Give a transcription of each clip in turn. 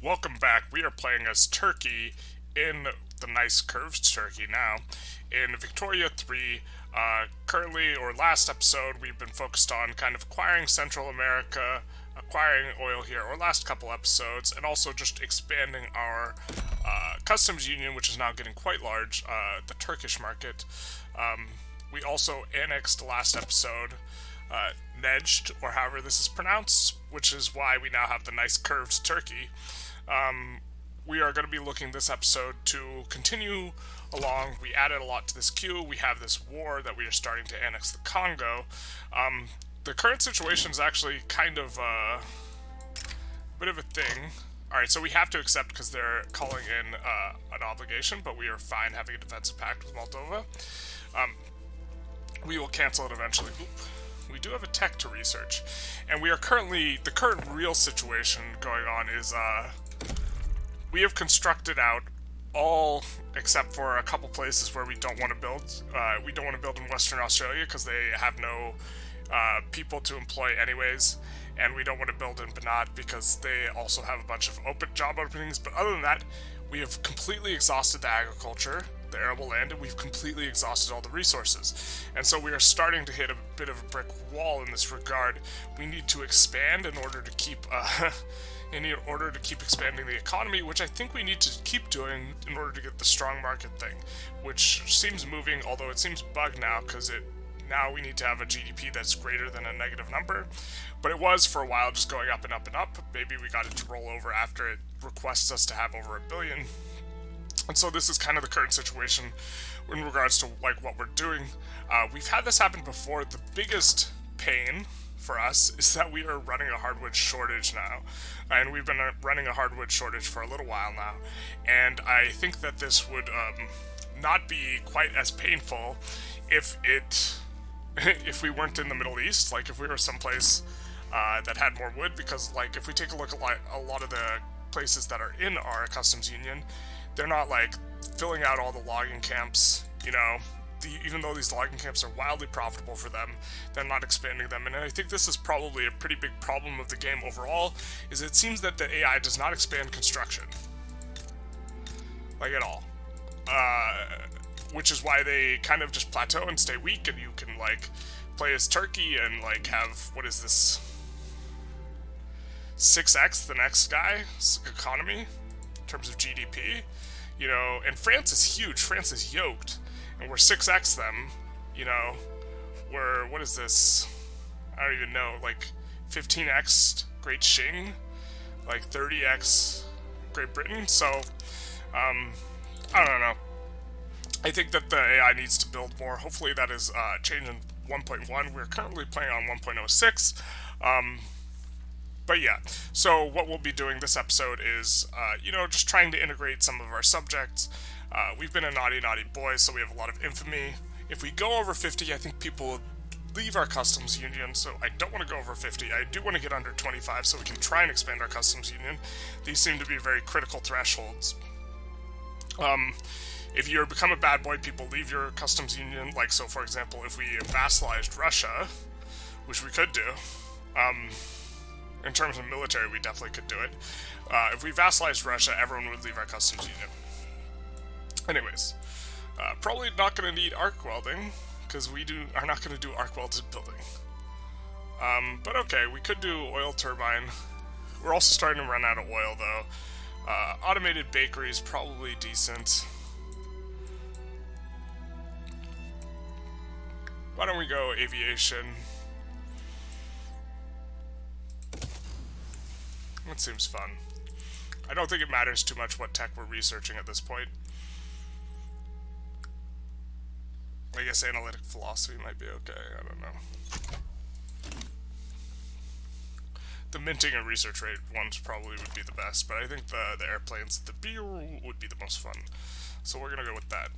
welcome back. We are playing as Turkey in the nice curved Turkey now in Victoria 3. Currently, or last episode, we've been focused on kind of acquiring Central America, acquiring oil here, or last couple episodes, and also just expanding our customs union, which is now getting quite large, the Turkish market. We also annexed last episode Nejd, or however this is pronounced, which is why we now have the nice curved Turkey. We are going to be looking this episode to continue along. We added a lot to this queue. We have this war that we are starting to annex the Congo. The current situation is actually kind of a bit of a thing. Alright, so we have to accept because they're calling in an obligation, but we are fine having a defensive pact with Moldova. We will cancel it eventually. Oop. We do have a tech to research, and we are currently, the current real situation going on is, we have constructed out all, except for a couple places where we don't want to build. We don't want to build in Western Australia because they have no people to employ anyways, and we don't want to build in Banat because they also have a bunch of job openings. But other than that, we have completely exhausted the agriculture, the arable land, and we've completely exhausted all the resources. And so we are starting to hit a bit of a brick wall in this regard. We need to expand in order to keep expanding the economy, which I think we need to keep doing in order to get the strong market thing, which seems moving, although it seems bugged now because now we need to have a GDP that's greater than a negative number. But it was for a while just going up and up and up. Maybe we got it to roll over after it requests us to have over $1 billion. And so this is kind of the current situation in regards to like what we're doing. We've had this happen before. The biggest pain for us is that we are running a hardwood shortage now. And we've been running a hardwood shortage for a little while now. And I think that this would not be quite as painful if if we weren't in the Middle East, like if we were someplace that had more wood, because like if we take a look at a lot of the places that are in our customs union, they're not like filling out all the logging camps, you know, even though these logging camps are wildly profitable for them, they're not expanding them. And I think this is probably a pretty big problem of the game overall, is it seems that the AI does not expand construction. Like at all. Which is why they kind of just plateau and stay weak, and you can like play as Turkey and like have, what is this, 6x the next guy's economy in terms of GDP, you know. And France is huge. France is yoked, and we're 6x them, you know. We're, what is this, I don't even know, like 15x Great Qing, like 30x Great Britain. So I don't know. I think that the AI needs to build more. Hopefully that is changing 1.1. We're currently playing on 1.06. But yeah, so what we'll be doing this episode is, you know, just trying to integrate some of our subjects. We've been a naughty boy, so we have a lot of infamy. If we go over 50, I think people will leave our customs union, so I don't want to go over 50. I do want to get under 25 so we can try and expand our customs union. These seem to be very critical thresholds. If you become a bad boy, people leave your customs union. Like, so for example, if we vassalized Russia, which we could do, in terms of military, we definitely could do it. If we vassalized Russia, everyone would leave our customs union. Anyways, probably not going to need arc welding, because we are not going to do arc welded building. But okay, we could do oil turbine. We're also starting to run out of oil, though. Automated bakery is probably decent. Why don't we go aviation? That seems fun. I don't think it matters too much what tech we're researching at this point. I guess analytic philosophy might be okay, I don't know. The minting and research rate ones probably would be the best, but I think the airplanes, the beer would be the most fun. So we're gonna go with that.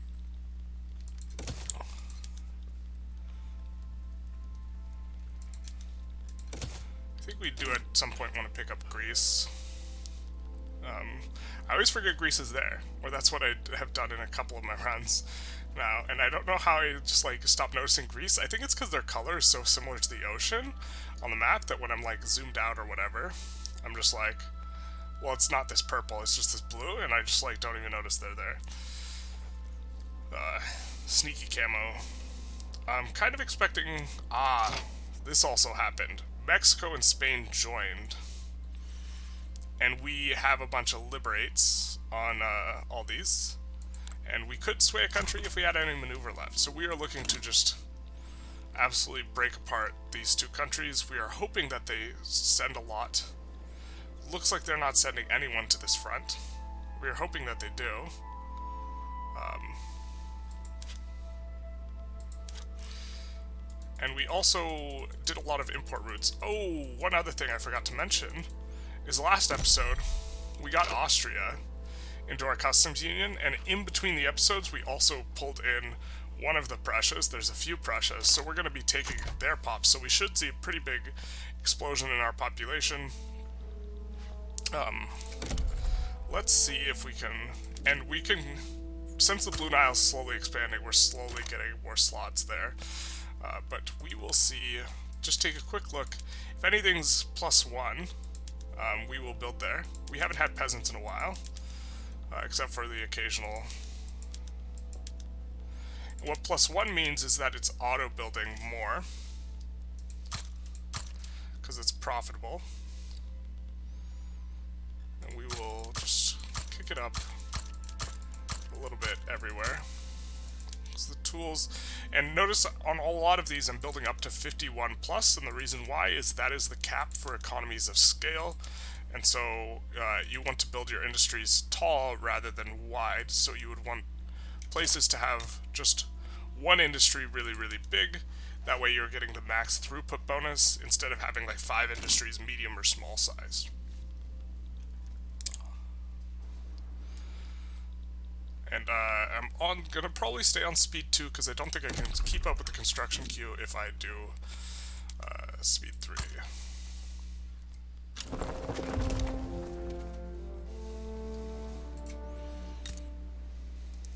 I think we do at some point want to pick up Greece. I always forget Greece is there, or that's what I have done in a couple of my runs now, and I don't know how I just like stopped noticing Greece. I think it's because their color is so similar to the ocean on the map that when I'm like zoomed out or whatever, I'm just like, Well, it's not this purple, it's just this blue, and I just, like, don't even notice they're there. Sneaky camo. I'm kind of expecting... this also happened. Mexico and Spain joined. And we have a bunch of liberates on all these. And we could sway a country if we had any maneuver left. So we are looking to just absolutely break apart these two countries. We are hoping that they send a lot. Looks like they're not sending anyone to this front. We are hoping that they do. And we also did a lot of import routes. Oh, one other thing I forgot to mention is last episode, we got Austria into our customs union, and in between the episodes, we also pulled in one of the Prussias. There's a few Prussias, so we're going to be taking their pops, so we should see a pretty big explosion in our population. Let's see if we can, and we can, since the Blue Nile is slowly expanding, we're slowly getting more slots there. But we will see, just take a quick look. If anything's +1, we will build there. We haven't had peasants in a while, except for the occasional. And what +1 means is that it's auto-building more, because it's profitable. And we will just kick it up a little bit everywhere. The tools, and notice on a lot of these I'm building up to 51+, and the reason why is that is the cap for economies of scale, and so you want to build your industries tall rather than wide, so you would want places to have just one industry really, really big. That way you're getting the max throughput bonus instead of having like 5 industries medium or small sized. And I'm gonna probably stay on speed 2 because I don't think I can keep up with the construction queue if I do speed 3.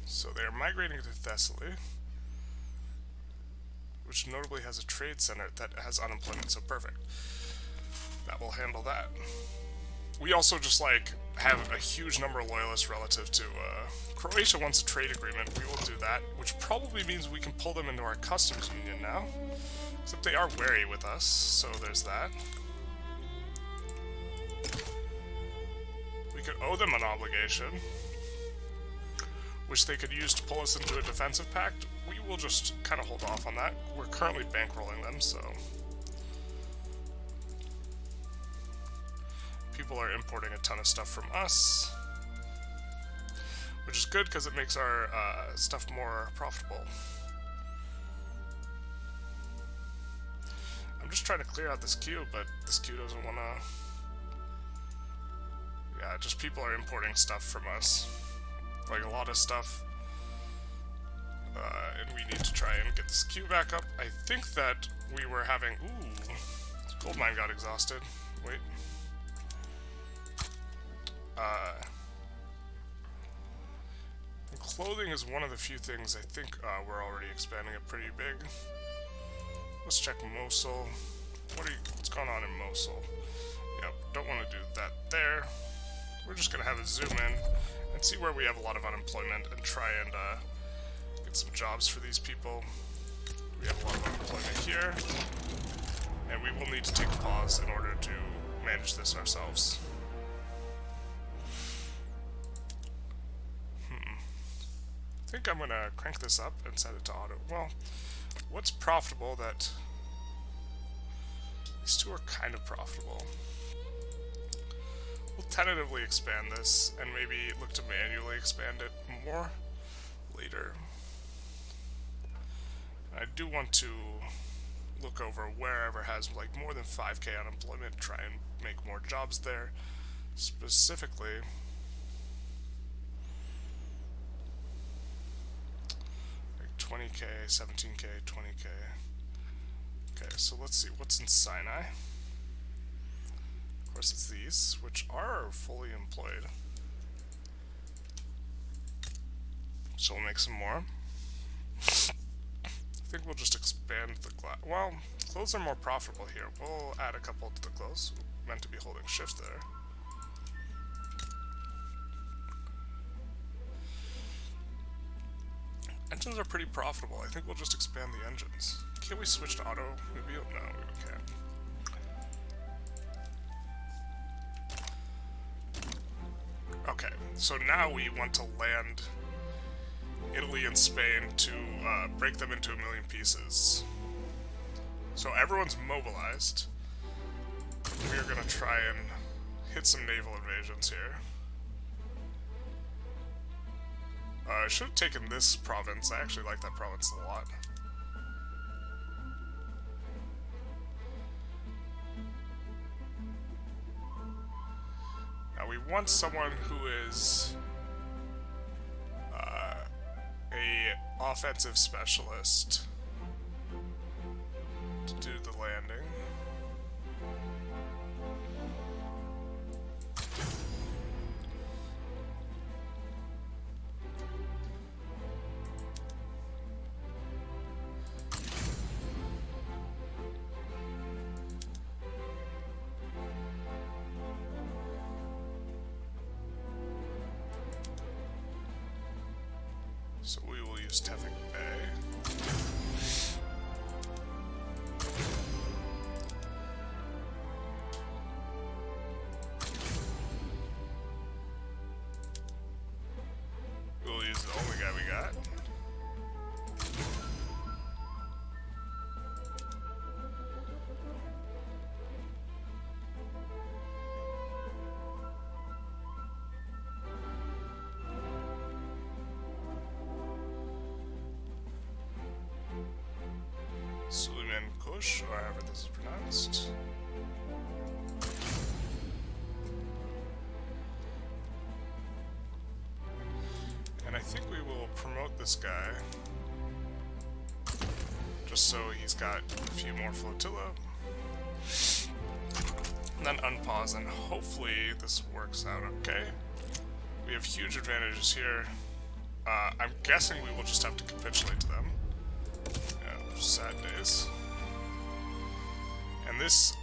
So they're migrating to Thessaly, which notably has a trade center that has unemployment, so perfect. That will handle that. We also just like have a huge number of loyalists relative to Croatia wants a trade agreement. We will do that, which probably means we can pull them into our customs union now. Except they are wary with us, so there's that. We could owe them an obligation, which they could use to pull us into a defensive pact. We will just kind of hold off on that. We're currently bankrolling them, so... People are importing a ton of stuff from us, which is good because it makes our stuff more profitable. I'm just trying to clear out this queue, but this queue doesn't want to... Yeah, just people are importing stuff from us. Like a lot of stuff. And we need to try and get this queue back up. I think that we were having... Ooh, gold mine got exhausted. Wait. Clothing is one of the few things I think we're already expanding it pretty big. Let's check Mosul. What's going on in Mosul? Yep, don't want to do that there. We're just gonna have a zoom in and see where we have a lot of unemployment and try and get some jobs for these people. We have a lot of unemployment here, and we will need to take a pause in order to manage this ourselves. I think I'm gonna crank this up and set it to auto. Well, what's profitable that... These two are kind of profitable. We'll tentatively expand this and maybe look to manually expand it more later. I do want to look over wherever has like more than 5k unemployment, try and make more jobs there. Specifically, like 20k, 17k, 20k. Okay, so let's see what's in Sinai. Of course, it's these, which are fully employed. So we'll make some more. I think we'll just expand the glass. Well, clothes are more profitable here. We'll add a couple to the clothes. Meant to be holding shift there. engines are pretty profitable. I think we'll just expand the engines. Can't we switch to auto? Maybe? No, we can't. Okay, so now we want to land Italy and Spain to break them into 1,000,000 pieces. So everyone's mobilized. We're gonna try and hit some naval invasions here. I should have taken this province. I actually like that province a lot. Now we want someone who is a offensive specialist to do the landing. So we will use Tefik Bay. We'll use the only guy we got. Or however this is pronounced. And I think we will promote this guy just so he's got a few more flotilla. And then unpause, and hopefully this works out okay. We have huge advantages here. I'm guessing we will just have to capitulate to them. Yeah, sad days. And this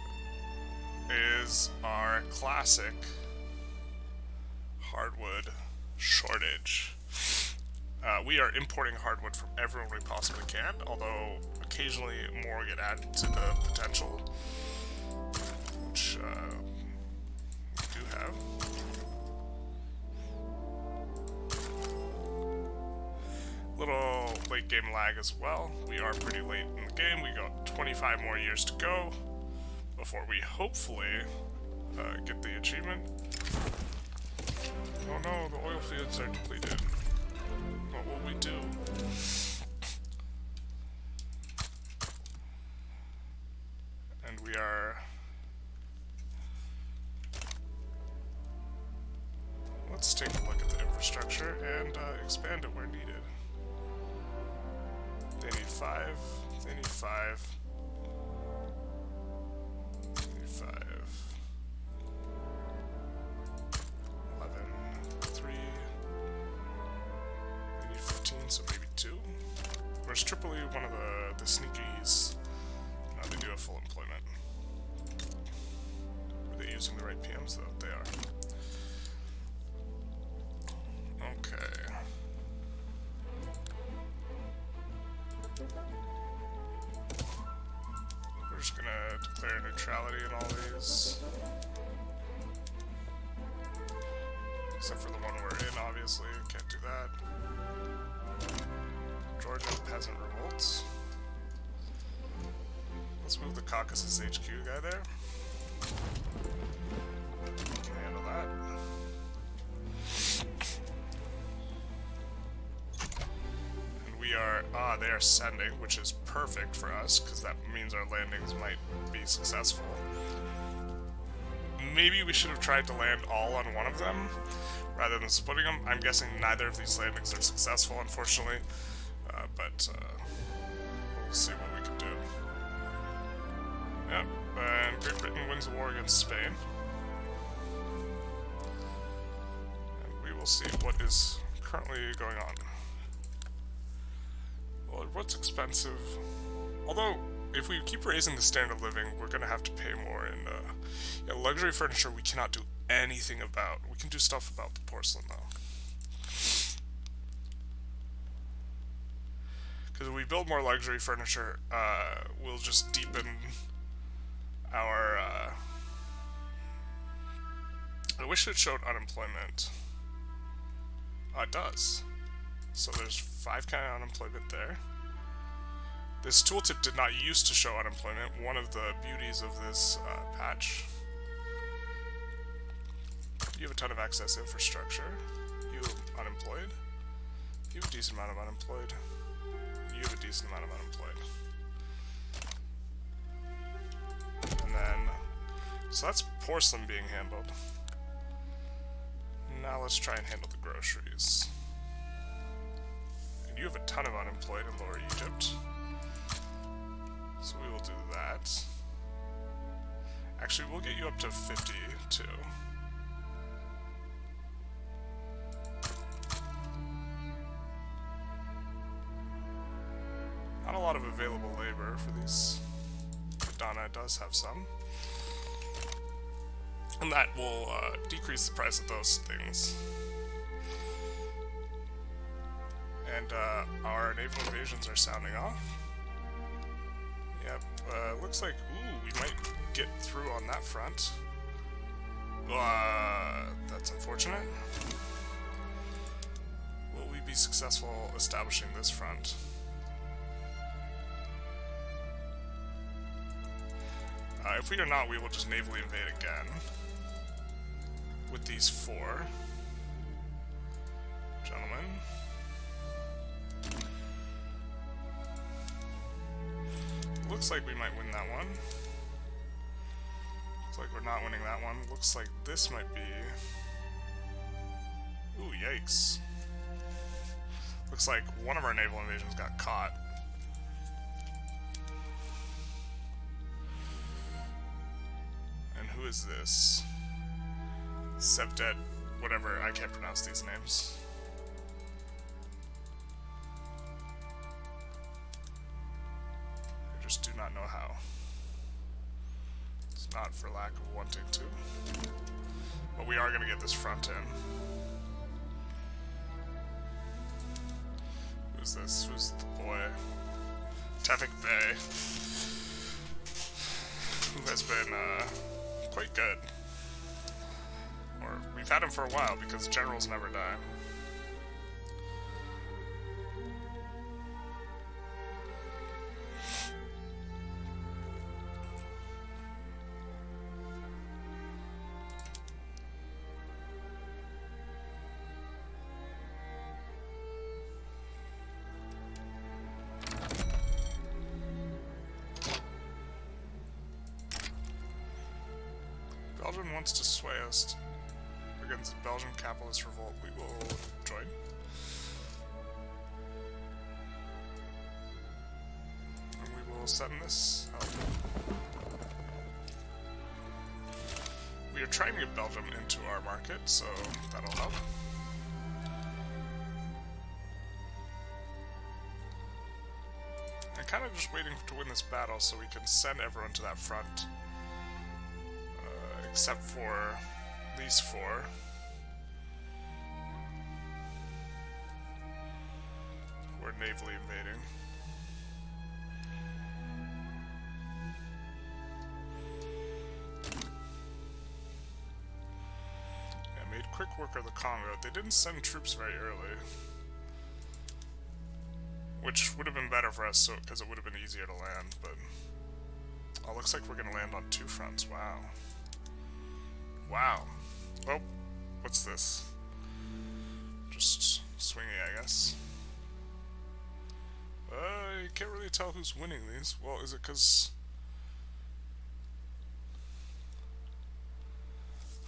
is our classic hardwood shortage. We are importing hardwood from everyone we possibly can, although occasionally more get added to the potential, which we do have. Little late game lag as well. We are pretty late in the game. We got 25 more years to go before we hopefully get the achievement. Oh no, the oil fields are depleted. What will we do? And we are... Let's take a look at the infrastructure and expand it where needed. They need 5. They need 5. They need 5. 11. 3. They need 15, so maybe 2. Where's Tripoli one of the sneakies? No, they do have full employment. Are they using the right PMs though? They are. Okay. We're just gonna declare neutrality in all these. Except for the one we're in, obviously. Can't do that. Georgia peasant revolts. Let's move the Caucasus HQ guy there. Can handle that. We are, they are sending, which is perfect for us, because that means our landings might be successful. Maybe we should have tried to land all on one of them, rather than splitting them. I'm guessing neither of these landings are successful, unfortunately, but we'll see what we can do. Yep, and Great Britain wins the war against Spain. And we will see what is currently going on. Well, what's expensive? Although, if we keep raising the standard of living, we're gonna have to pay more in, yeah, luxury furniture we cannot do anything about. We can do stuff about the porcelain, though. Because if we build more luxury furniture, we'll just deepen our... I wish it showed unemployment. It does. So there's 5 kind of unemployment there. This tooltip did not used to show unemployment, one of the beauties of this patch. You have a ton of excess infrastructure. You have unemployed. You have a decent amount of unemployed. You have a decent amount of unemployed. And then, so that's porcelain being handled. Now let's try and handle the groceries. And you have a ton of unemployed in Lower Egypt. So we will do that. Actually, we'll get you up to 50 too. Not a lot of available labor for these. Donna does have some. And that will decrease the price of those things. And our naval invasions are sounding off. Yep, looks like, ooh, we might get through on that front. That's unfortunate. Will we be successful establishing this front? If we are not, we will just navally invade again. With these 4 gentlemen. Looks like we might win that one. Looks like we're not winning that one. Looks like this might be... Ooh, yikes. Looks like one of our naval invasions got caught. And who is this? Septet, whatever, I can't pronounce these names. I just do not know how. It's not for lack of wanting to. But we are going to get this front in. Who's this? Who's the boy? Tefik Bey. Who has been, quite good. Or, we've had him for a while, because generals never die. Belgium wants to sway us against the Belgian capitalist revolt. We will join. And we will send this out. We are trying to get Belgium into our market, so that'll help. I'm kind of just waiting to win this battle so we can send everyone to that front. Except for these 4. We're navally invading. Yeah, made quick work of the Congo. They didn't send troops very early. Which would have been better for us, so because it would have been easier to land, but... Oh, looks like we're going to land on 2 fronts. Wow. Wow. Oh, what's this? Just swingy, I guess. You can't really tell who's winning these. Well, is it because...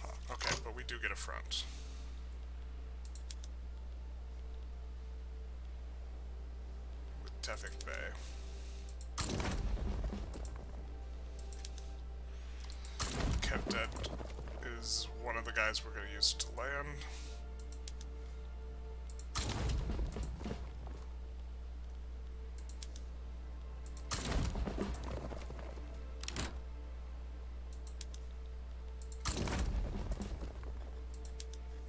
Huh, okay, but we do get a front. With Tefik Bey. Kebab is one of the guys we're going to use to land.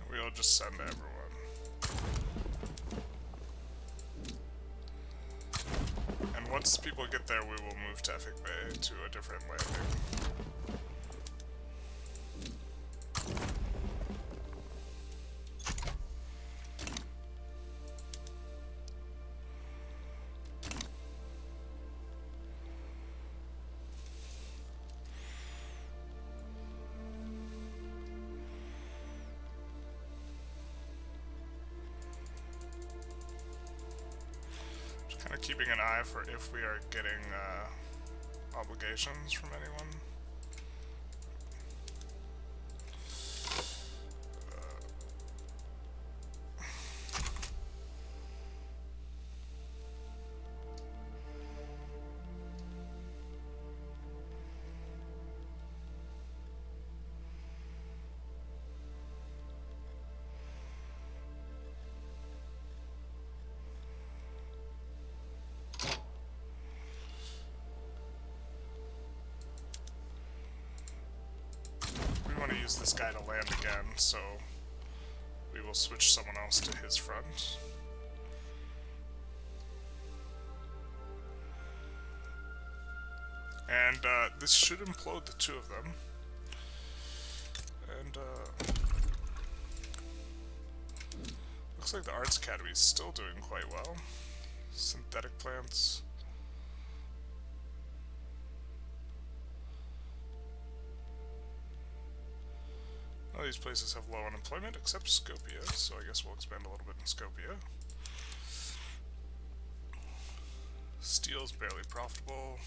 And we'll just send everyone. once people get there, we will move Tefik Bay to a different landing. Keeping an eye for if we are getting obligations from anyone. Use this guy to land again, so we will switch someone else to his front. And this should implode the two of them. And looks like the Arts Academy is still doing quite well. Synthetic plants. All these places have low unemployment, except Skopje, so I guess we'll expand a little bit in Skopje. Steel's barely profitable.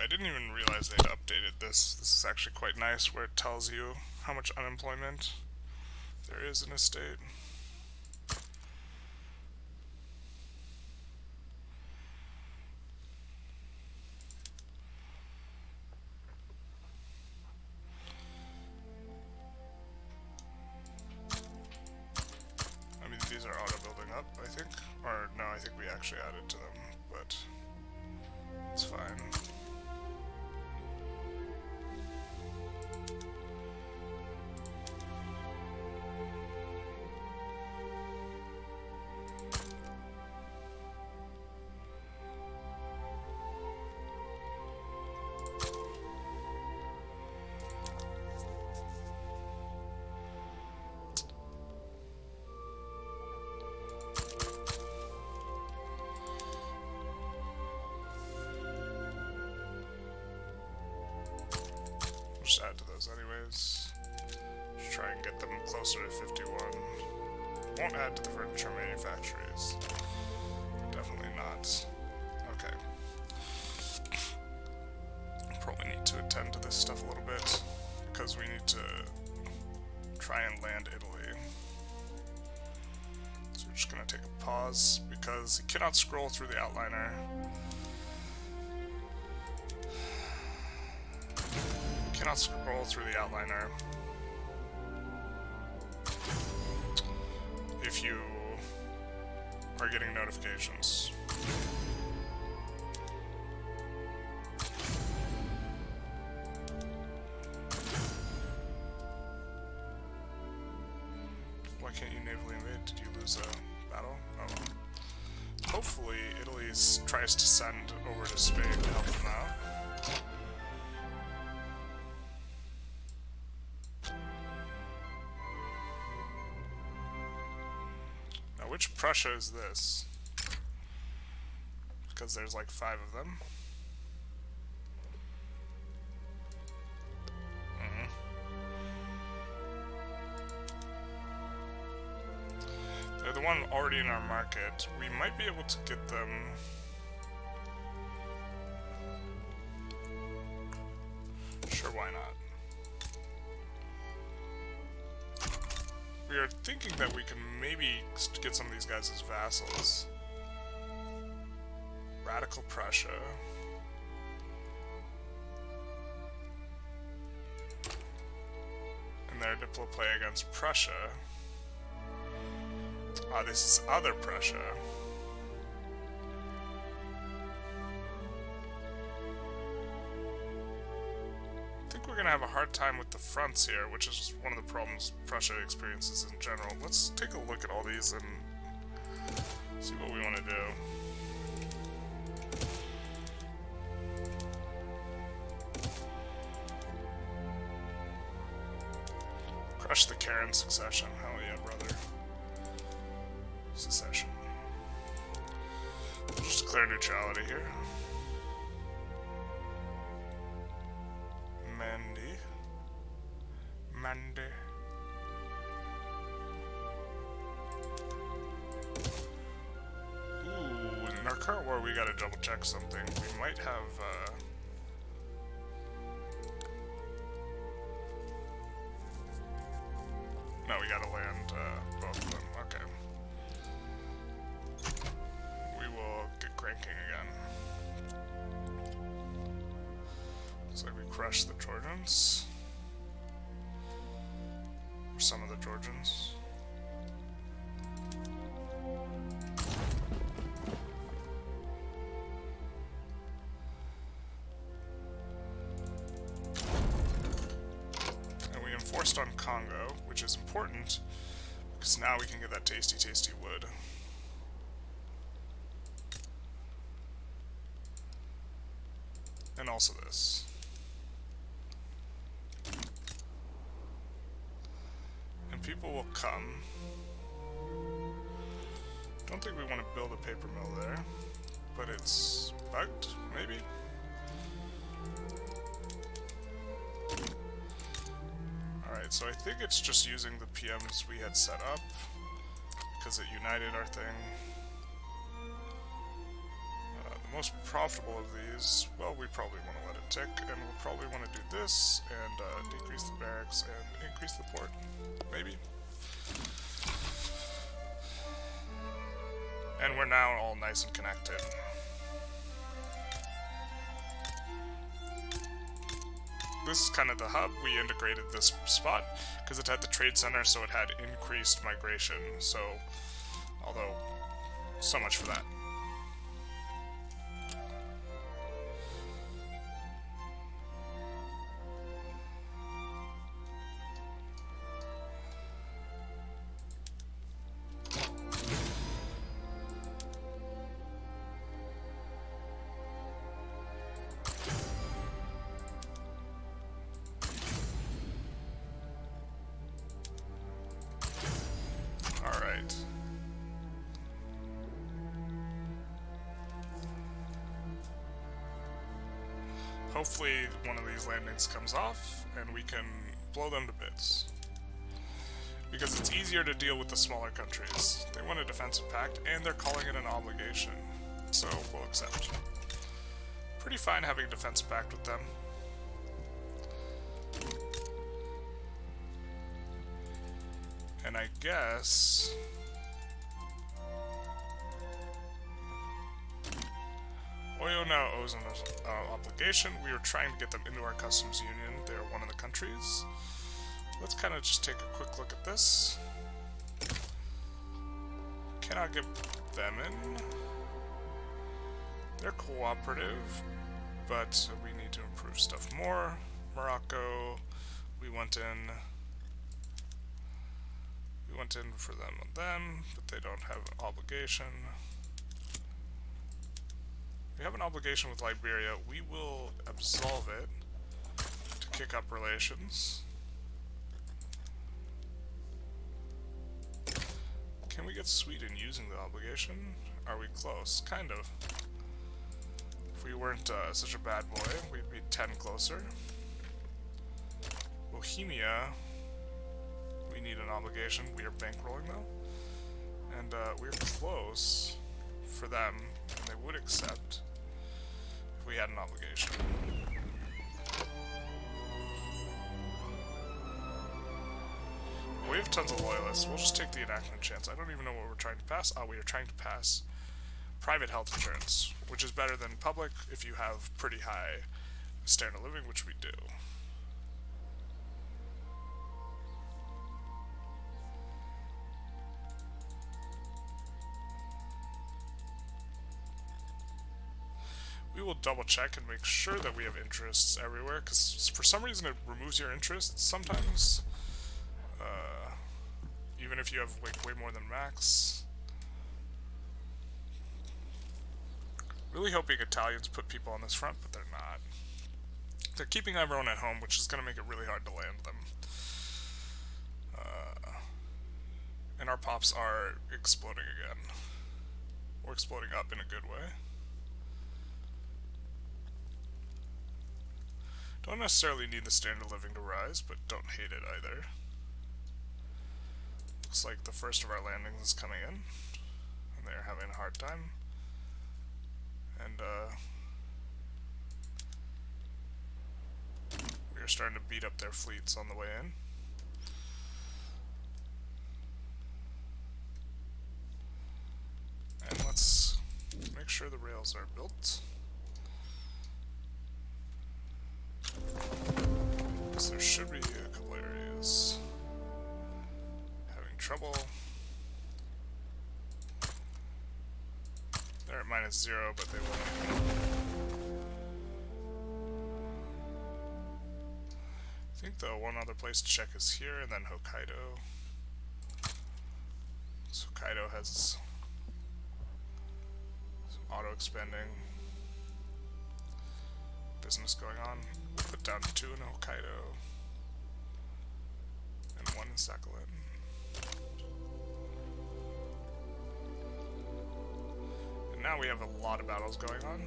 I didn't even realize they'd updated this. This is actually quite nice, where it tells you how much unemployment there is in a state. I mean, these are auto-building up, I think. Or, no, I think we actually added to them, but it's fine. Just add to those anyways. Just try and get them closer to 51. Won't add to the furniture manufacturers. Definitely not. Okay. Probably need to attend to this stuff a little bit, because we need to try and land Italy. So we're just gonna take a pause, because you cannot scroll through the outliner. Cannot scroll through the outliner if you are getting notifications. Why can't you navally invade? Did you lose a battle? Oh well. Hopefully Italy tries to send over to Spain to help them out. Which Prussia is this? Because there's like 5 of them. They're the one already in our market. We might be able to get them... Sure, why not? We are thinking that we can maybe get some of these guys as vassals. Radical Prussia. And their diploplay against Prussia. Ah, this is other Prussia. have a hard time with the fronts here, which is one of the problems Prussia experiences in general. Let's take a look at all these and see what we want to do. Crush the Karen succession. Hell yeah, brother. Secession. We'll just declare neutrality here. Mandy. Ooh, in our current war we gotta double check something. We might have, no, we gotta land, both of them. Okay. We will get cranking again. Looks like we crushed the Georgians. Or some of the Georgians. And we enforced on Congo, which is important, because now we can get that tasty, tasty wood. And also this. And people will come. Don't think we want to build a paper mill there, but it's bugged, maybe? Alright, so I think it's just using the PMs we had set up, because it united our thing. The most profitable of these, well, we probably want to let it tick, and we'll probably want to do this, and decrease the barracks, and increase the port, maybe. And we're now all nice and connected. This is kind of the hub. We integrated this spot because it had the trade center, so it had increased migration. So, although, so much for that. Hopefully one of these landings comes off and we can blow them to bits. Because it's easier to deal with the smaller countries. They want a defensive pact and they're calling it an obligation. So we'll accept. Pretty fine having a defensive pact with them. And I guess... Oyo now owes an obligation. We are trying to get them into our customs union. They're one of the countries. Let's kind of just take a quick look at this. Cannot get them in. They're cooperative, but we need to improve stuff more. Morocco, we went in for them and them, but they don't have an obligation. We have an obligation with Liberia. We will absolve it to kick up relations. Can we get Sweden using the obligation? Are we close? Kind of. If we weren't such a bad boy, we'd be 10 closer. Bohemia, we need an obligation. We are bankrolling though. And we're close for them, and they would accept if we had an obligation. We have tons of loyalists. We'll just take the enactment chance. I don't even know what we're trying to pass. Oh, we are trying to pass private health insurance, which is better than public if you have pretty high standard of living, which we do. We will double check and make sure that we have interests everywhere, because for some reason it removes your interests sometimes. Even if you have like way more than max. Really hoping Italians put people on this front, but they're not. They're keeping everyone at home, which is going to make it really hard to land them. And our pops are exploding again. Or exploding up in a good way. Don't necessarily need the standard of living to rise, but don't hate it either. Looks like the first of our landings is coming in, and they're having a hard time. And we are starting to beat up their fleets on the way in. And let's make sure the rails are built. So there should be a couple areas having trouble. They're at -0, but they will. I think the one other place to check is here, and then Hokkaido. So Hokkaido has some auto-expanding business going on. We'll put down 2 in Hokkaido and 1 in Sakhalin. And now we have a lot of battles going on,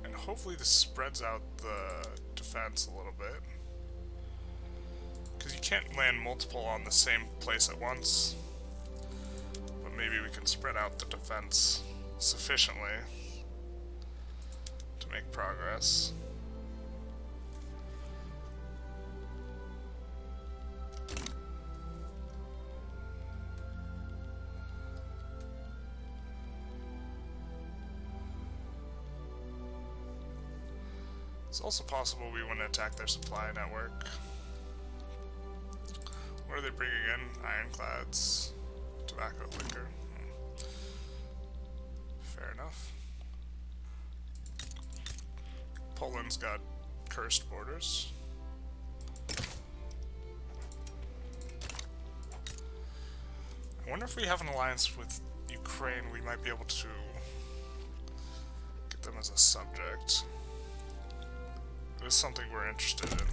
and hopefully this spreads out the defense a little bit, because you can't land multiple on the same place at once, but maybe we can spread out the defense sufficiently to make progress. It's also possible we want to attack their supply network. What are they bringing in? Ironclads, tobacco, liquor. Fair enough. Poland's got cursed borders. I wonder if we have an alliance with Ukraine, we might be able to get them as a subject. It is something we're interested in.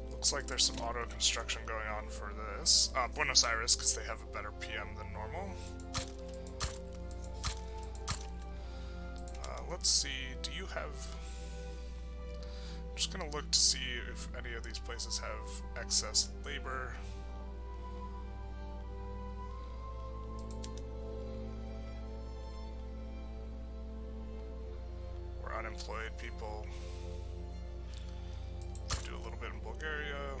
Looks like there's some auto construction going on for this. Buenos Aires, because they have a better PM than normal. Let's see, do you have... I'm just gonna look to see if any of these places have excess labor. Or unemployed people. Do a little bit in Bulgaria.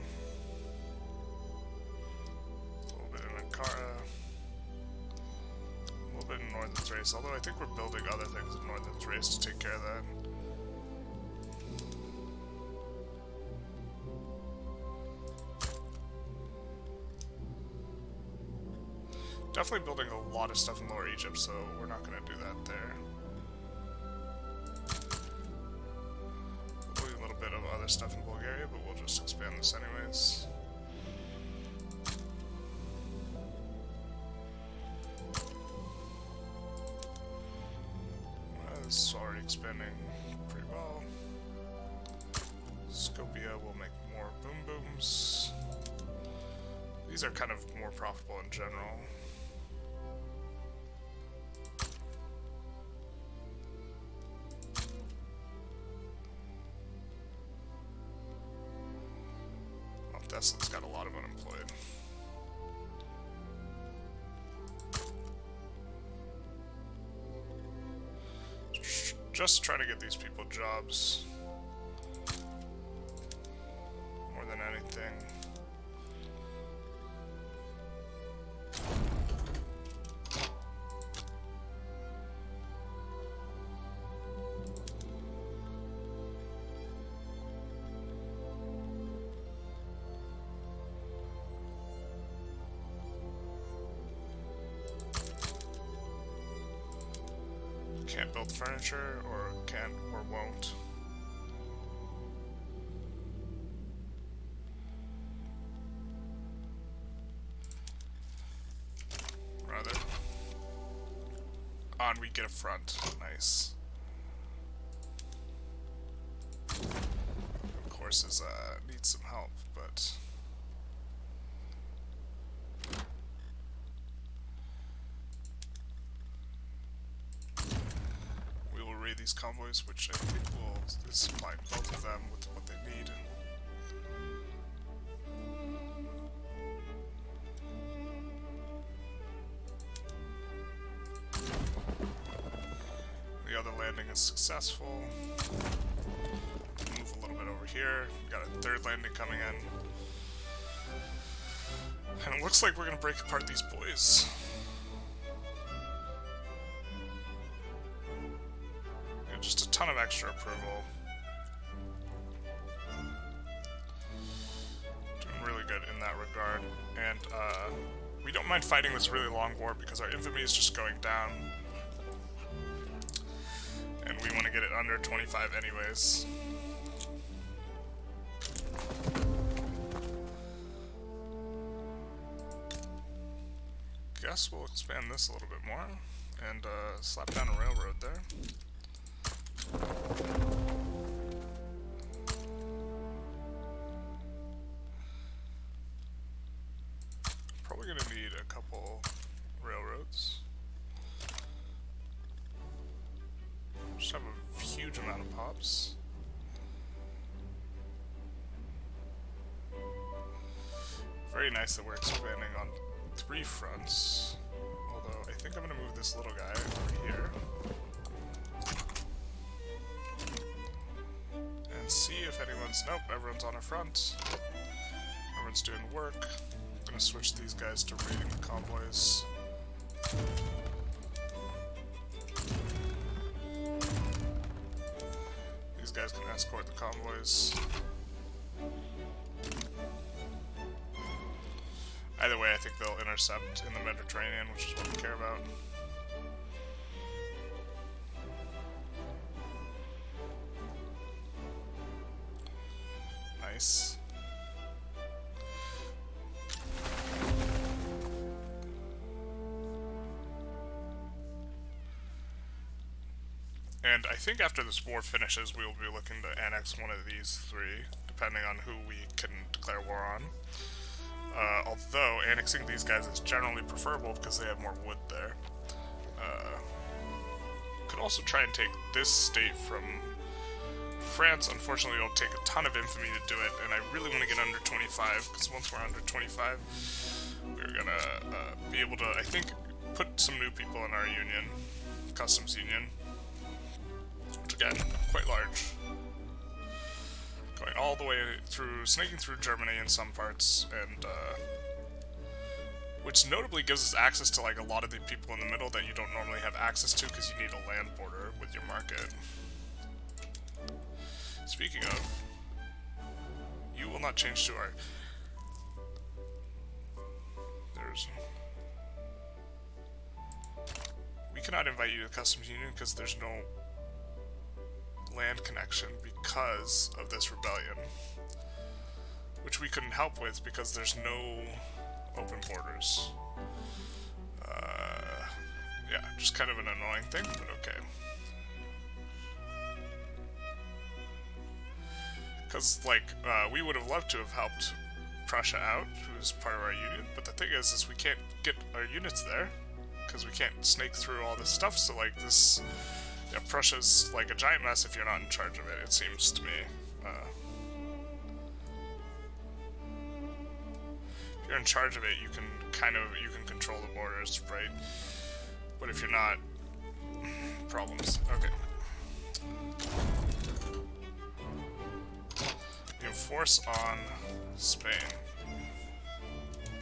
A little bit in Ankara. A little bit in Northern Thrace, although I think we're building other things in Northern Thrace to take care of that. Definitely building a lot of stuff in Lower Egypt, so we're not going to do that there. We'll do a little bit of other stuff in Bulgaria, but we'll just expand this anyways. This is already expanding pretty well. Skopje will make more boom booms. These are kind of more profitable in general. Tesla's got a lot of unemployed. Just trying to get these people jobs more than anything. can't build furniture, or can't, or won't. Rather. On, we get a front. Nice. Of course, needs some help, but we will raid these convoys, which I think is supplying both of them with what they need. The other landing is successful. Move a little bit over here. We got a third landing coming in. And it looks like we're gonna break apart these boys. Yeah, just a ton of extra approval. Doing really good in that regard. And we don't mind fighting this really long war because our infamy is just going down. And we want to get it under 25 anyways. Guess we'll expand this a little bit more and slap down a railroad there. Probably going to need a couple railroads. Just have a huge amount of pops. Very nice that we're expanding on 3 fronts. Although I think I'm gonna move this little guy over here. And see if anyone's... Nope, everyone's on a front. Everyone's doing work. I'm gonna switch these guys to raiding the convoys. These guys can escort the convoys. Either way, I think they'll intercept in the Mediterranean, which is what we care about. Nice. And I think after this war finishes, we will be looking to annex one of these 3, depending on who we can declare war on. Although annexing these guys is generally preferable because they have more wood there. Could also try and take this state from France. Unfortunately, it'll take a ton of infamy to do it, and I really want to get under 25, because once we're under 25, we're gonna be able to, I think, put some new people in our union, customs union, which again, quite large. Going all the way through, snaking through Germany in some parts, and which notably gives us access to like a lot of the people in the middle that you don't normally have access to because you need a land border with your market. Speaking of, you will not change to our... We cannot invite you to customs union because there's no land connection because of this rebellion, which we couldn't help with because there's no open borders. Yeah, just kind of an annoying thing, but okay. Because, like, we would have loved to have helped Prussia out, who is part of our union, but the thing is we can't get our units there, because we can't snake through all this stuff, so, like, this... Yeah, Prussia's like a giant mess if you're not in charge of it, it seems to me. If you're in charge of it, you can control the borders, right? But if you're not, problems. Okay. We have force on Spain.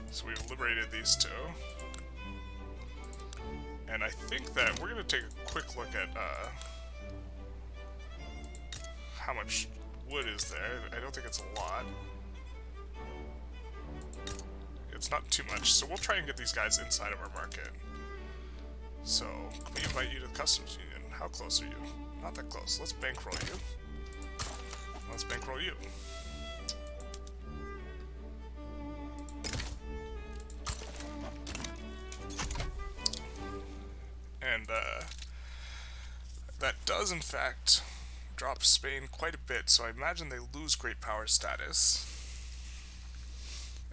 So we've liberated these 2. And I think that we're going to take a quick look at how much wood is there. I don't think it's a lot. It's not too much, so we'll try and get these guys inside of our market. So, can we invite you to the customs union? How close are you? Not that close. Let's bankroll you. Let's bankroll you. And that does in fact drop Spain quite a bit, so I imagine they lose great power status.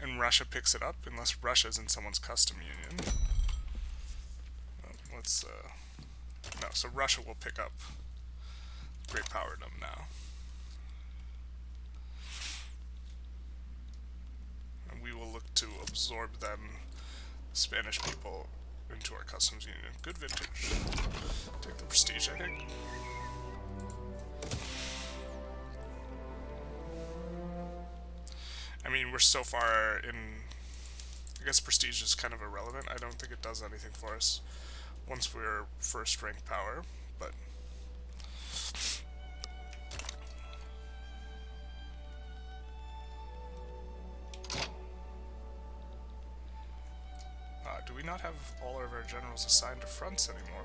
And Russia picks it up, unless Russia's in someone's custom union. Let's, no, so Russia will pick up great powerdom now. And we will look to absorb them, the Spanish people, into our customs union. Good vintage. Take the prestige, I think. I mean, we're so far in... I guess prestige is kind of irrelevant. I don't think it does anything for us once we're first rank power, but... do we not have all of our generals assigned to fronts anymore?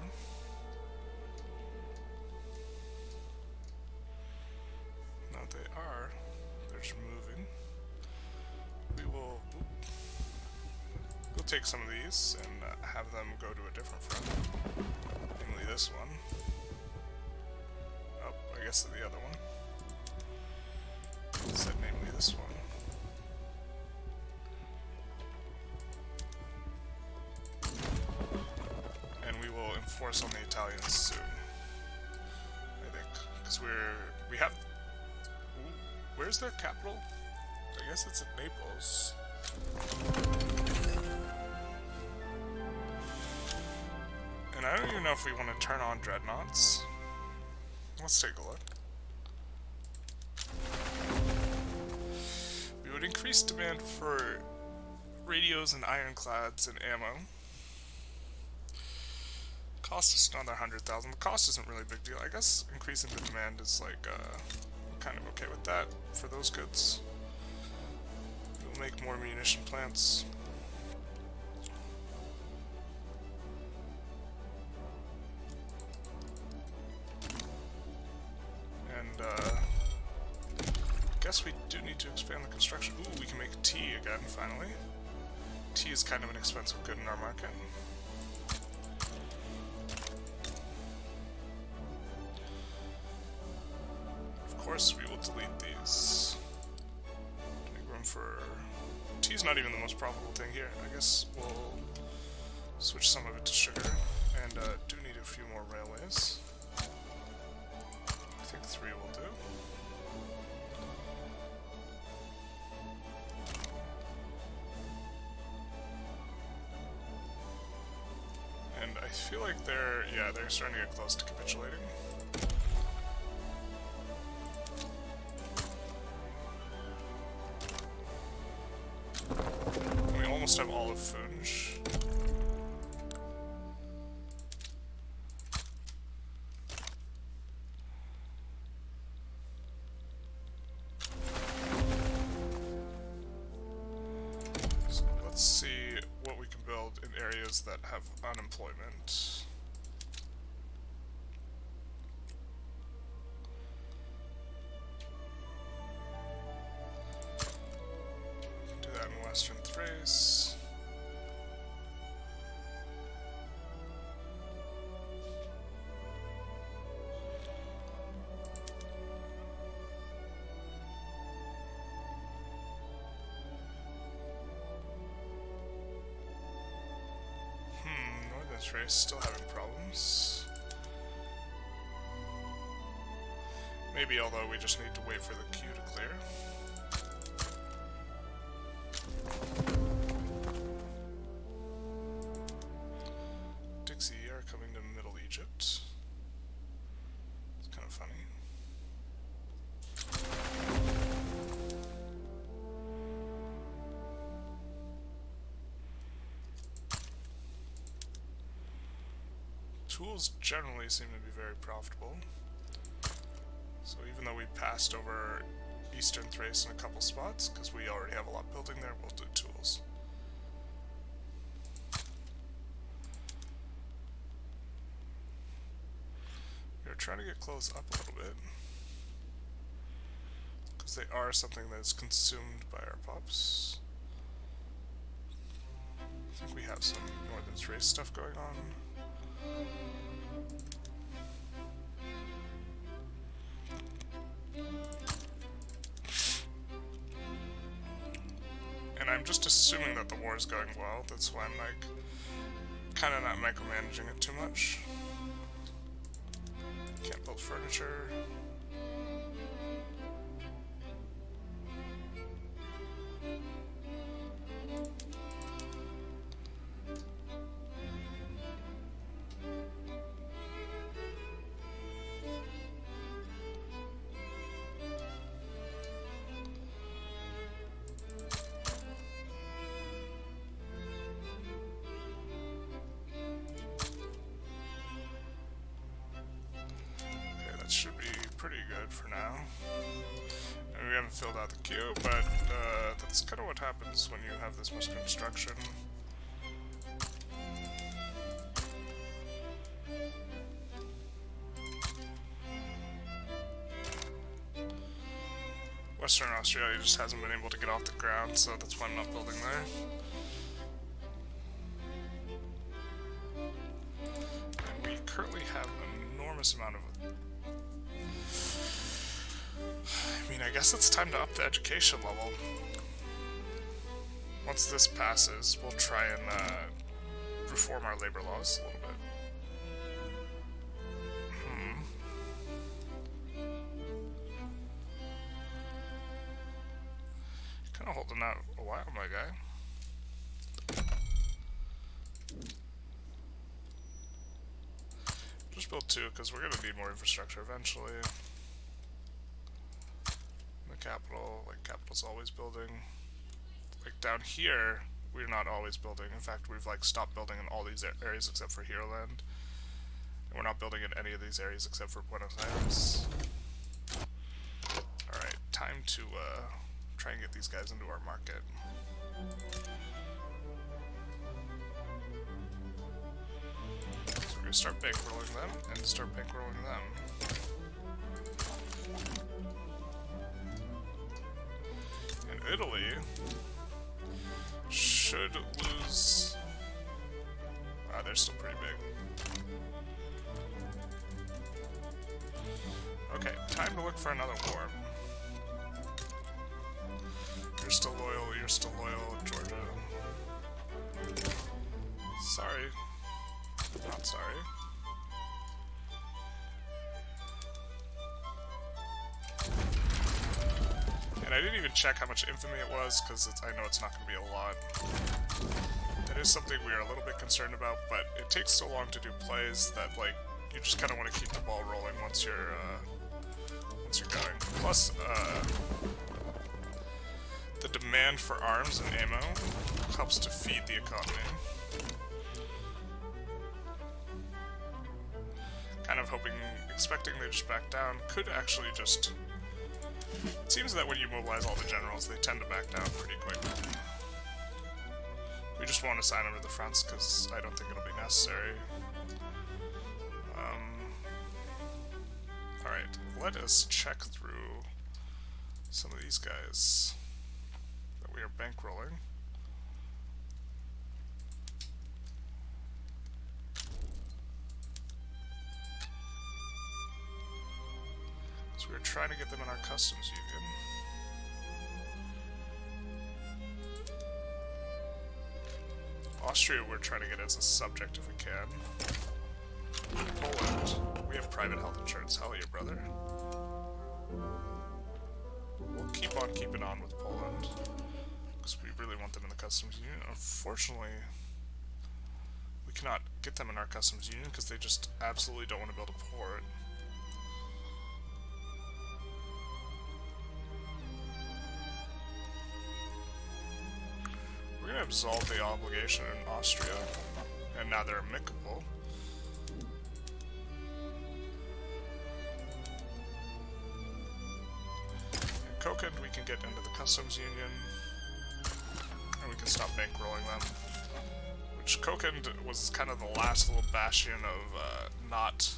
No, they are. They're just moving. We will... We'll take some of these and have them go to a different front. Namely this one. Oh, I guess the other one. It said namely this one. And we will enforce on the Italians soon. I think. Because we have... Ooh, where's their capital? I guess it's in Naples. And I don't even know if we want to turn on dreadnoughts. Let's take a look. We would increase demand for radios and ironclads and ammo. Cost us another 100,000. The cost isn't really a big deal. I guess increasing the demand is like, I'm kind of okay with that for those goods. We'll make more munition plants. And, I guess we do need to expand the construction. Ooh, we can make tea again, finally. Tea is kind of an expensive good in our market. Of course, we will delete these. Make room for... Tea's not even the most profitable thing here. I guess we'll switch some of it to sugar, and do need a few more railways. I think 3 will do. And I feel like they're starting to get close to capitulating. We almost have all of Funge. So let's see what we can build in areas that have unemployment. Do that in Western Thrace. Northern Thrace still having problems. Maybe, although we just need to wait for the queue to clear. Dixie are coming to Middle Egypt. It's kind of funny. Tools generally seem to be very profitable. So even though we passed over Eastern Thrace in a couple spots, because we already have a lot building there, we'll do tools. trying to get clothes up a little bit. Because they are something that is consumed by our pops. I think we have some Northern Thrace stuff going on. And I'm just assuming that the war is going well. That's why I'm like kind of not micromanaging it too much. Can't build furniture. Should be pretty good for now. And we haven't filled out the queue, but that's kind of what happens when you have this much construction. Western Australia just hasn't been able to get off the ground, so that's why I'm not building there. And we currently have an enormous amount of... I mean, I guess it's time to up the education level. Once this passes, we'll try and reform our labor laws a little bit. Kind of holding out a while, my guy. Just build two, because we're going to need more infrastructure eventually. Capital, like capital's always building. Like down here, we're not always building. In fact, we've like stopped building in all these areas except for Hero Land. And we're not building in any of these areas except for Buenos Aires. Alright, time to try and get these guys into our market. So we're gonna start bankrolling them and start bankrolling them. Italy should lose... Wow, they're still pretty big. Okay, time to look for another war. You're still loyal, Georgia. Sorry. Not sorry. And I didn't even check how much infamy it was, because I know it's not going to be a lot. That is something we are a little bit concerned about, but it takes so long to do plays that, like, you just kind of want to keep the ball rolling once you're going. Plus, the demand for arms and ammo helps to feed the economy. Kind of expecting they just back down, could actually just... It seems that when you mobilize all the generals, they tend to back down pretty quickly. We just won't assign them to the fronts because I don't think it'll be necessary. Alright, let us check through some of these guys that we are bankrolling. We're trying to get them in our customs union. Austria we're trying to get as a subject if we can. Poland, we have private health insurance. Hell yeah, brother. We'll keep on keeping on with Poland, because we really want them in the customs union. Unfortunately, we cannot get them in our customs union because they just absolutely don't want to build a port. We're going to absolve the obligation in Austria, and now they're amicable. In Kokand we can get into the customs union, and we can stop bankrolling them. Which Kokand was kind of the last little bastion of not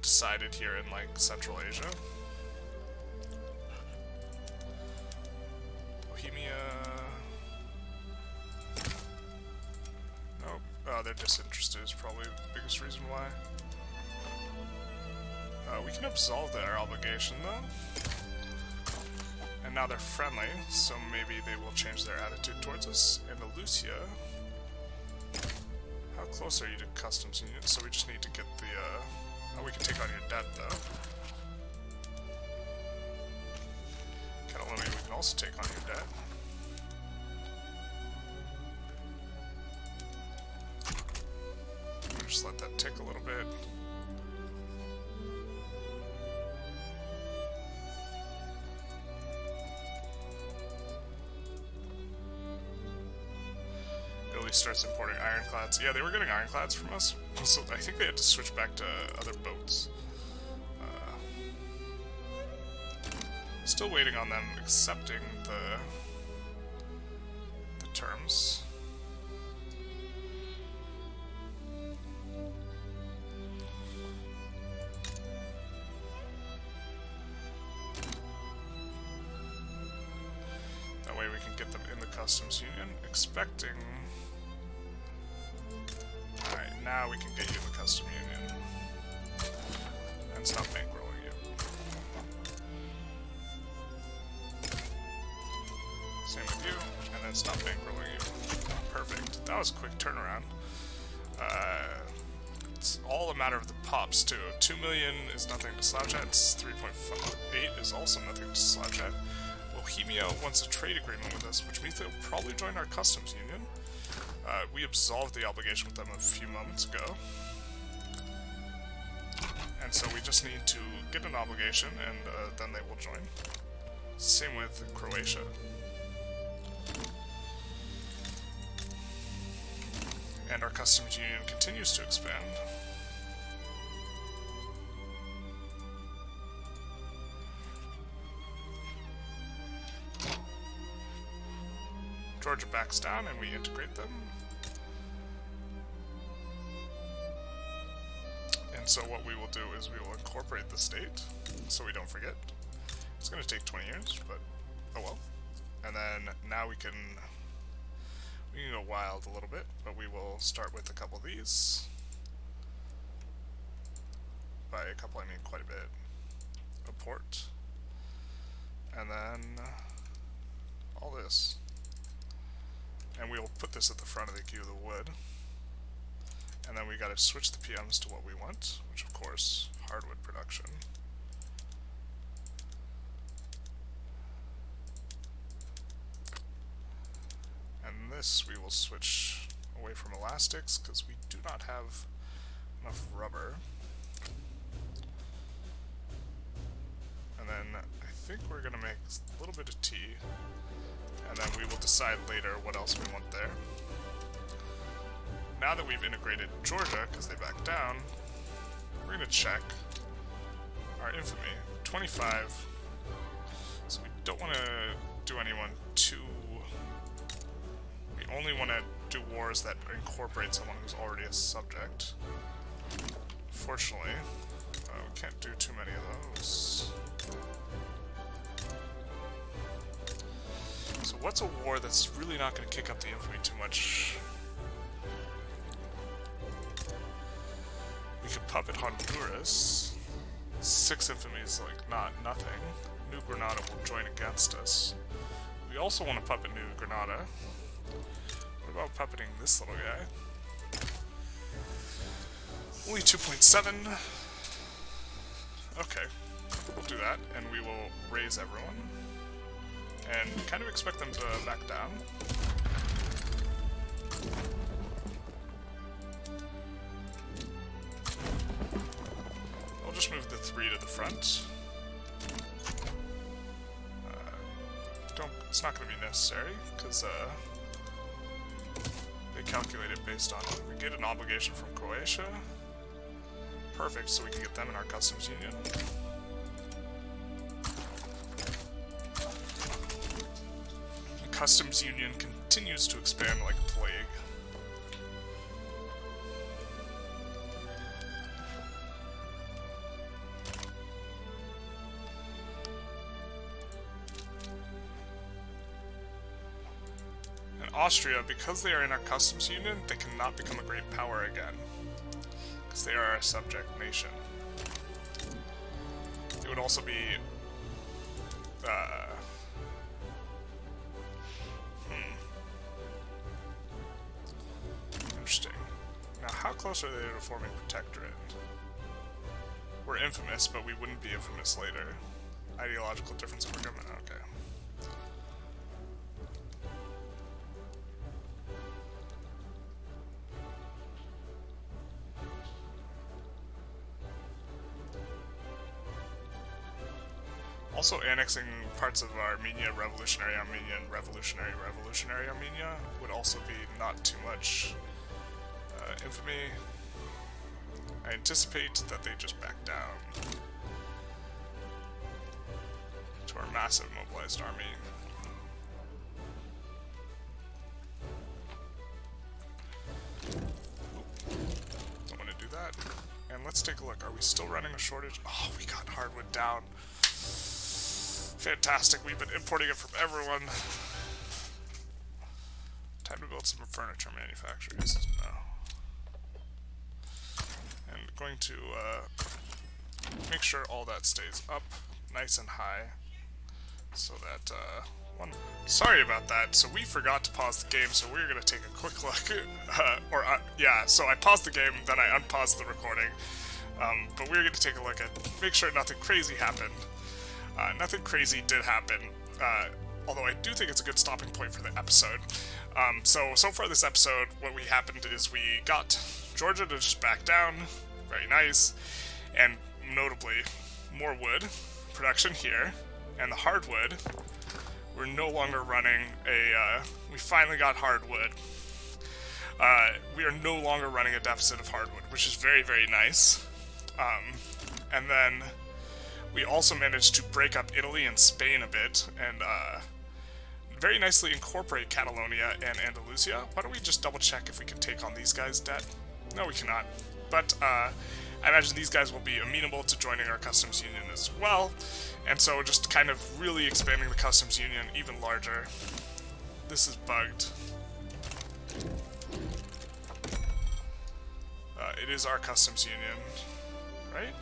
decided here in, like, Central Asia. Bohemia... Nope. Oh, they're disinterested is probably the biggest reason why. We can absolve their obligation, though. And now they're friendly, so maybe they will change their attitude towards us. Andalusia. How close are you to customs union? So we just need to get the, oh, we can take on your debt, though. Catalonia, we can also take on your debt. We'll just let that tick a little bit. Starts importing ironclads. Yeah, they were getting ironclads from us, so I think they had to switch back to other boats. Still waiting on them accepting the terms. That way we can get them in the customs union, expecting... Alright, now we can get you the custom union. And stop bankrolling you. Same with you, and then stop bankrolling you. Perfect. That was a quick turnaround. It's all a matter of the pops, too. 2 million is nothing to slouch at. 3.8 is also nothing to slouch at. Bohemia wants a trade agreement with us, which means they'll probably join our customs union. We absolved the obligation with them a few moments ago. And so we just need to get an obligation, and then they will join. Same with Croatia. And our customs union continues to expand. Georgia backs down and we integrate them. And so what we will do is we will incorporate the state, so we don't forget. It's going to take 20 years, but oh well. And then now we can go wild a little bit, but we will start with a couple of these. By a couple I mean quite a bit. A port. And then all this. And we will put this at the front of the queue of the wood. And then we gotta switch the PMs to what we want, which of course, hardwood production. And this we will switch away from elastics, because we do not have enough rubber. And then I think we're gonna make a little bit of tea. And then we will decide later what else we want there. Now that we've integrated Georgia, because they backed down, we're going to check our infamy. 25. So we don't want to do anyone too... We only want to do wars that incorporate someone who's already a subject. Fortunately, we can't do too many of those. So what's a war that's really not going to kick up the infamy too much? We could puppet Honduras. 6 infamy is like nothing. New Granada will join against us. We also want to puppet New Granada. What about puppeting this little guy? Only 2.7. Okay, we'll do that, and we will raise everyone. And kind of expect them to back down. I'll just move the 3 to the front. It's not going to be necessary, because they calculate it based on... We get an obligation from Croatia. Perfect, so we can get them in our customs union. Customs union continues to expand like a plague. Austria, because they are in our customs union, they cannot become a great power again. Because they are a subject nation. It would also be... Interesting. Now, how close are they to forming protectorate? We're infamous, but we wouldn't be infamous later. Ideological difference in our government, okay. Also annexing parts of Armenia, Revolutionary Armenia, and Revolutionary Armenia would also be not too much infamy. I anticipate that they just back down to our massive mobilized army. Don't want to do that. And let's take a look. Are we still running a shortage? Oh, we got hardwood down. Fantastic. We've been importing it from everyone. Time to build some furniture manufacturers. No. And going to make sure all that stays up nice and high so that sorry about that. So we forgot to pause the game, so we're going to take a quick look. Yeah, so I paused the game, then I unpaused the recording. But we're going to take a look at, make sure nothing crazy happened. Nothing crazy did happen, although I do think it's a good stopping point for the episode. So far this episode, what we happened is we got Georgia to just back down, very nice, and notably, more wood production here, and the hardwood, we're no longer running we finally got hardwood. We are no longer running a deficit of hardwood, which is very, very nice. And then we also managed to break up Italy and Spain a bit, and very nicely incorporate Catalonia and Andalusia. Why don't we just double check if we can take on these guys' debt? No, we cannot. But I imagine these guys will be amenable to joining our customs union as well, and so just kind of really expanding the customs union even larger. This is bugged. It is our customs union, right?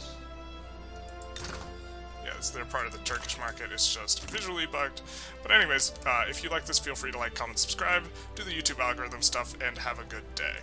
Yes, they're part of the Turkish market. It's just visually bugged. But anyways, if you like this, feel free to like, comment, subscribe, do the YouTube algorithm stuff, and have a good day.